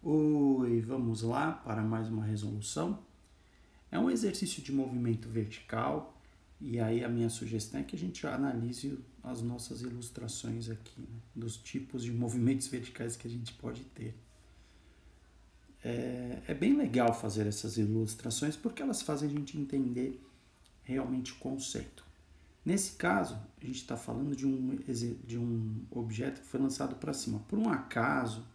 Oi, vamos lá para mais uma resolução. É um exercício de movimento vertical e aí a minha sugestão é que a gente analise as nossas ilustrações aqui, né, dos tipos de movimentos verticais que a gente pode ter. É bem legal fazer essas ilustrações porque elas fazem a gente entender realmente o conceito. Nesse caso, a gente está falando de um objeto que foi lançado para cima. Por um acaso,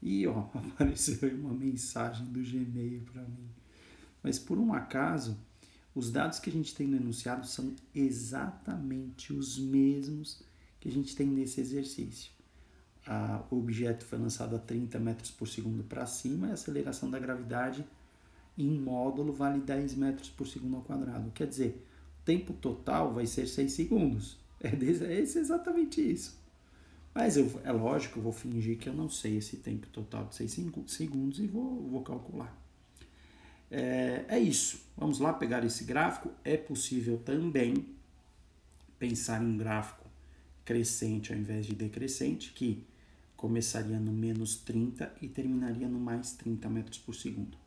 e ó, apareceu uma mensagem do Gmail para mim. Mas por um acaso, os dados que a gente tem no enunciado são exatamente os mesmos que a gente tem nesse exercício. O objeto foi lançado a 30 metros por segundo para cima e a aceleração da gravidade em módulo vale 10 metros por segundo ao quadrado. Quer dizer, o tempo total vai ser 6 segundos. É exatamente isso. Mas é lógico, eu vou fingir que eu não sei esse tempo total de 6 segundos e vou calcular. É isso. Vamos lá pegar esse gráfico. É possível também pensar em um gráfico crescente ao invés de decrescente, que começaria no menos 30 e terminaria no mais 30 metros por segundo.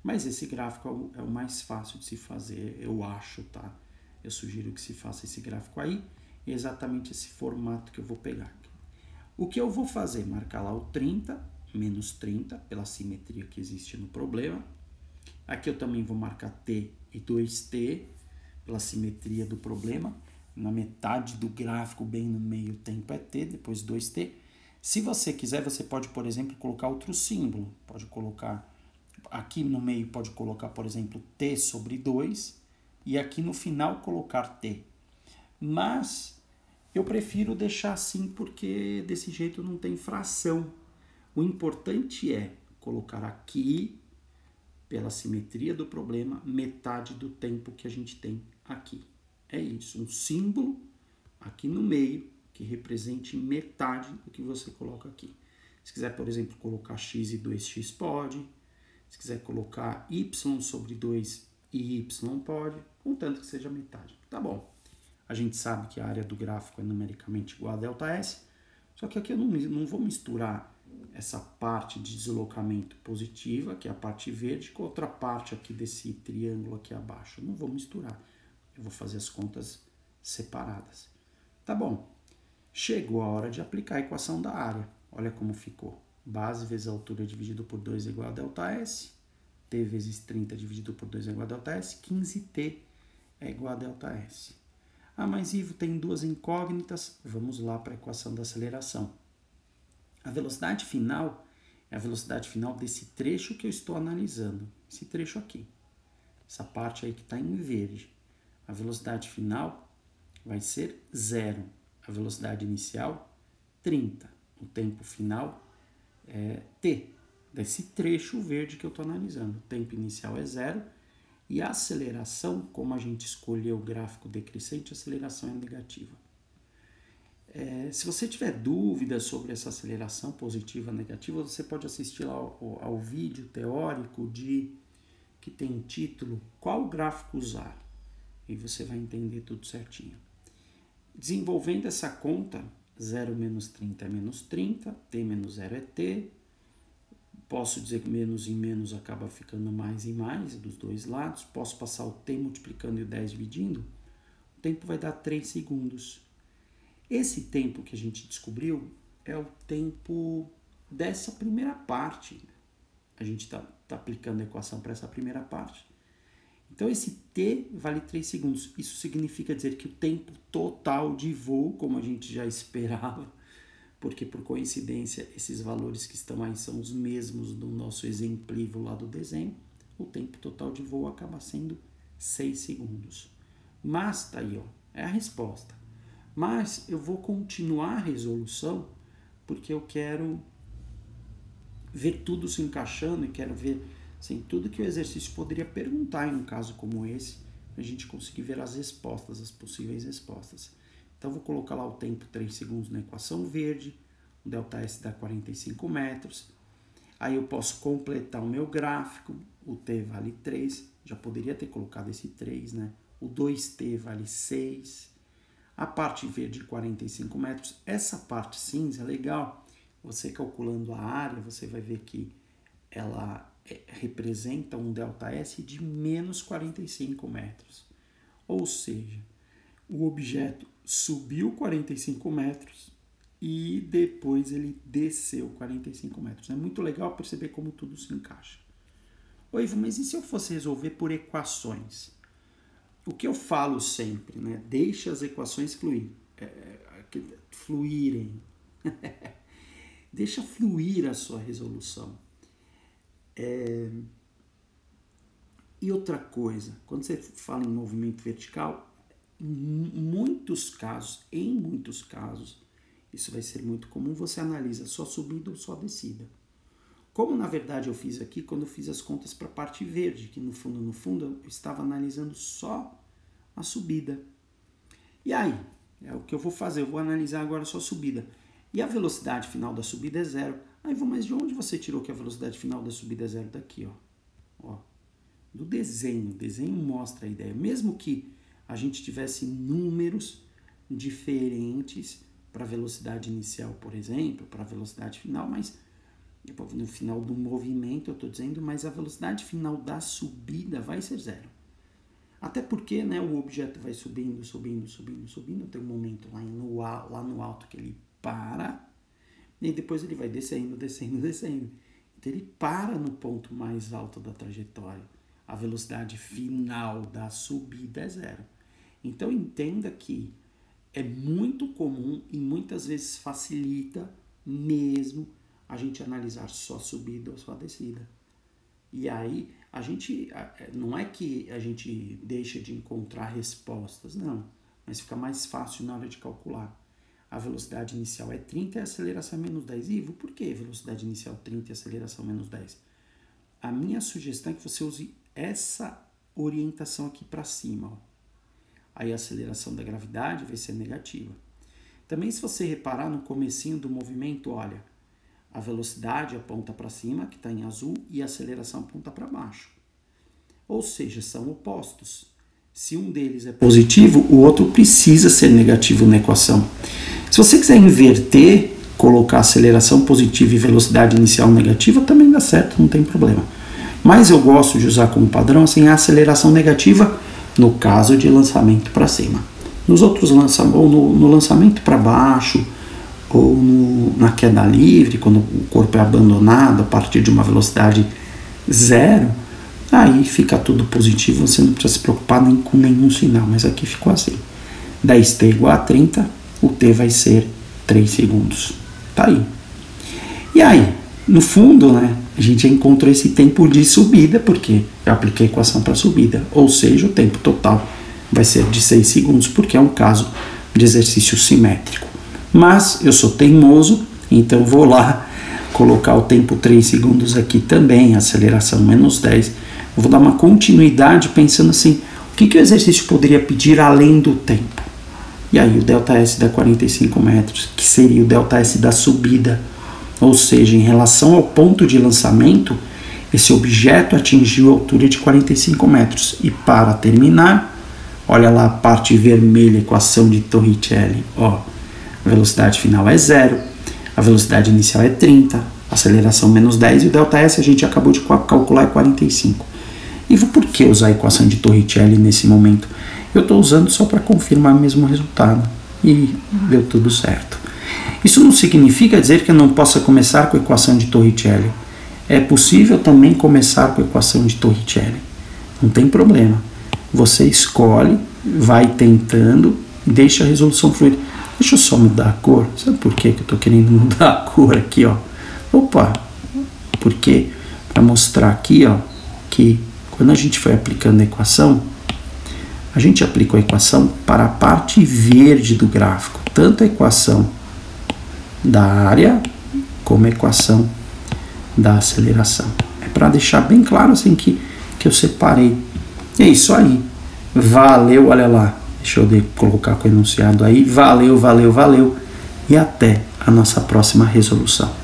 Mas esse gráfico é o mais fácil de se fazer, eu acho, tá? Eu sugiro que se faça esse gráfico aí, e exatamente esse formato que eu vou pegar. O que eu vou fazer? Marcar lá o 30, menos 30, pela simetria que existe no problema. Aqui eu também vou marcar T e 2T, pela simetria do problema. Na metade do gráfico, bem no meio, o tempo é T, depois 2T. Se você quiser, você pode, por exemplo, colocar outro símbolo. Pode colocar, aqui no meio, pode colocar, por exemplo, T sobre 2. E aqui no final, colocar T. Mas eu prefiro deixar assim porque desse jeito não tem fração. O importante é colocar aqui, pela simetria do problema, metade do tempo que a gente tem aqui. É isso, um símbolo aqui no meio que represente metade do que você coloca aqui. Se quiser, por exemplo, colocar x e 2x pode. Se quiser colocar y sobre 2 e y pode, contanto que seja metade. Tá bom. A gente sabe que a área do gráfico é numericamente igual a ΔS, só que aqui eu não vou misturar essa parte de deslocamento positiva, que é a parte verde, com outra parte aqui desse triângulo aqui abaixo. Eu não vou misturar. Eu vou fazer as contas separadas. Tá bom. Chegou a hora de aplicar a equação da área. Olha como ficou. Base vezes a altura dividido por 2 é igual a ΔS. T vezes 30 dividido por 2 é igual a ΔS. 15T é igual a ΔS. Ah, mas Ivo, tem duas incógnitas. Vamos lá para a equação da aceleração. A velocidade final é a velocidade final desse trecho que eu estou analisando. Esse trecho aqui. Essa parte aí que está em verde. A velocidade final vai ser 0. A velocidade inicial, 30. O tempo final é t, desse trecho verde que eu estou analisando. O tempo inicial é 0. E a aceleração, como a gente escolheu o gráfico decrescente, a aceleração é negativa. Se você tiver dúvidas sobre essa aceleração positiva ou negativa, você pode assistir ao vídeo teórico que tem título Qual gráfico usar? E você vai entender tudo certinho. Desenvolvendo essa conta, 0 menos 30 é menos 30, t menos 0 é t. Posso dizer que menos em menos acaba ficando mais e mais dos dois lados. Posso passar o t multiplicando e o 10 dividindo. O tempo vai dar 3 segundos. Esse tempo que a gente descobriu é o tempo dessa primeira parte. A gente está aplicando a equação para essa primeira parte. Então, esse t vale 3 segundos. Isso significa dizer que o tempo total de voo, como a gente já esperava, porque por coincidência esses valores que estão aí são os mesmos do nosso exemplivo lá do desenho, o tempo total de voo acaba sendo 6 segundos. Mas, tá aí, ó, é a resposta. Mas eu vou continuar a resolução porque eu quero ver tudo se encaixando e quero ver assim, tudo que o exercício poderia perguntar em um caso como esse, a gente conseguir ver as respostas, as possíveis respostas. Então, vou colocar lá o tempo 3 segundos na equação verde, o ΔS dá 45 metros. Aí eu posso completar o meu gráfico, o t vale 3, já poderia ter colocado esse 3, né? O 2t vale 6. A parte verde, 45 metros. Essa parte cinza é legal, você calculando a área, você vai ver que ela representa um ΔS de menos 45 metros. Ou seja, o objeto subiu 45 metros e depois ele desceu 45 metros. É muito legal perceber como tudo se encaixa. Oi, Ivo, mas e se eu fosse resolver por equações? O que eu falo sempre, né? Deixe as equações fluírem. Deixa fluir a sua resolução. E outra coisa, quando você fala em movimento vertical, em muitos casos, isso vai ser muito comum, você analisa só subida ou só descida. Como na verdade eu fiz aqui, quando eu fiz as contas para a parte verde, que no fundo eu estava analisando só a subida. E aí, é o que eu vou fazer, eu vou analisar agora só a subida. E a velocidade final da subida é 0. Aí, mas de onde você tirou que a velocidade final da subida é 0? Daqui, ó. Do desenho. O desenho mostra a ideia. Mesmo que a gente tivesse números diferentes para a velocidade inicial, por exemplo, para a velocidade final, mas no final do movimento eu estou dizendo, mas a velocidade final da subida vai ser 0. Até porque, né, o objeto vai subindo, tem um momento lá no alto que ele para, e depois ele vai descendo. Então ele para no ponto mais alto da trajetória. A velocidade final da subida é 0. Então entenda que é muito comum e muitas vezes facilita mesmo a gente analisar só a subida ou só a descida. E aí, não é que a gente deixa de encontrar respostas, não. Mas fica mais fácil na hora de calcular. A velocidade inicial é 30 e a aceleração é menos 10. Ivo, por que velocidade inicial 30 e aceleração menos 10? A minha sugestão é que você use essa orientação aqui para cima. Ó. Aí a aceleração da gravidade vai ser negativa. Também, se você reparar no comecinho do movimento, olha, a velocidade aponta para cima, que está em azul, e a aceleração aponta para baixo. Ou seja, são opostos. Se um deles é positivo, o outro precisa ser negativo na equação. Se você quiser inverter, colocar aceleração positiva e velocidade inicial negativa, também dá certo, não tem problema. Mas eu gosto de usar como padrão assim, a aceleração negativa no caso de lançamento para cima. Nos outros no lançamento para baixo, ou na queda livre, quando o corpo é abandonado a partir de uma velocidade 0, aí fica tudo positivo, você não precisa se preocupar nem com nenhum sinal, mas aqui ficou assim. 10t igual a 30, o t vai ser 3 segundos. Tá aí. E aí, no fundo, né, a gente já encontrou esse tempo de subida, porque eu apliquei a equação para subida, ou seja, o tempo total vai ser de 6 segundos, porque é um caso de exercício simétrico. Mas eu sou teimoso, então vou lá colocar o tempo 3 segundos aqui também, aceleração menos 10. Eu vou dar uma continuidade pensando assim, o que o exercício poderia pedir além do tempo? E aí o ΔS dá 45 metros, que seria o ΔS da subida. Ou seja, em relação ao ponto de lançamento, esse objeto atingiu a altura de 45 metros. E para terminar, olha lá a parte vermelha, equação de Torricelli, ó. A velocidade final é 0, a velocidade inicial é 30, aceleração menos 10 e o ΔS a gente acabou de calcular é 45. E por que usar a equação de Torricelli nesse momento? Eu estou usando só para confirmar o mesmo resultado e deu tudo certo. Isso não significa dizer que eu não possa começar com a equação de Torricelli. É possível também começar com a equação de Torricelli. Não tem problema. Você escolhe, vai tentando e deixa a resolução fluir. Deixa eu só mudar a cor. Sabe por que eu estou querendo mudar a cor aqui, ó? Opa! Porque para mostrar aqui, ó, que quando a gente foi aplicando a equação, a gente aplicou a equação para a parte verde do gráfico. Tanto a equação da área como a equação da aceleração. É para deixar bem claro assim que eu separei. E é isso aí. Valeu, olha lá. Deixa eu colocar com o enunciado aí. Valeu, valeu, valeu. E até a nossa próxima resolução.